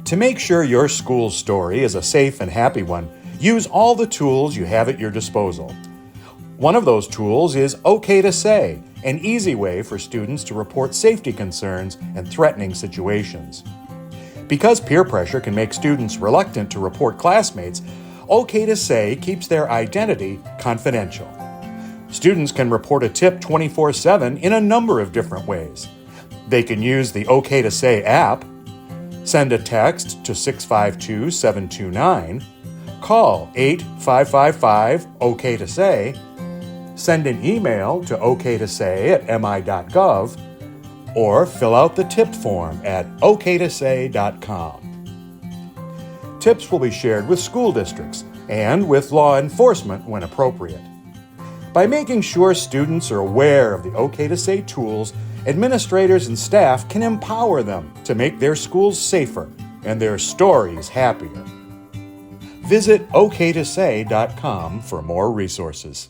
To make sure your school's story is a safe and happy one, use all the tools you have at your disposal. One of those tools is OK2SAY, an easy way for students to report safety concerns and threatening situations. Because peer pressure can make students reluctant to report classmates, OK2SAY keeps their identity confidential. Students can report a tip 24/7 in a number of different ways. They can use the OK2SAY app, send a text to 652-729, call 8555-OK2SAY, send an email to OK2SAY@mi.gov, or fill out the tip form at OK2SAY.com. Tips will be shared with school districts and with law enforcement when appropriate. By making sure students are aware of the OK2SAY tools, administrators and staff can empower them to make their schools safer and their stories happier. Visit OK2SAY.com for more resources.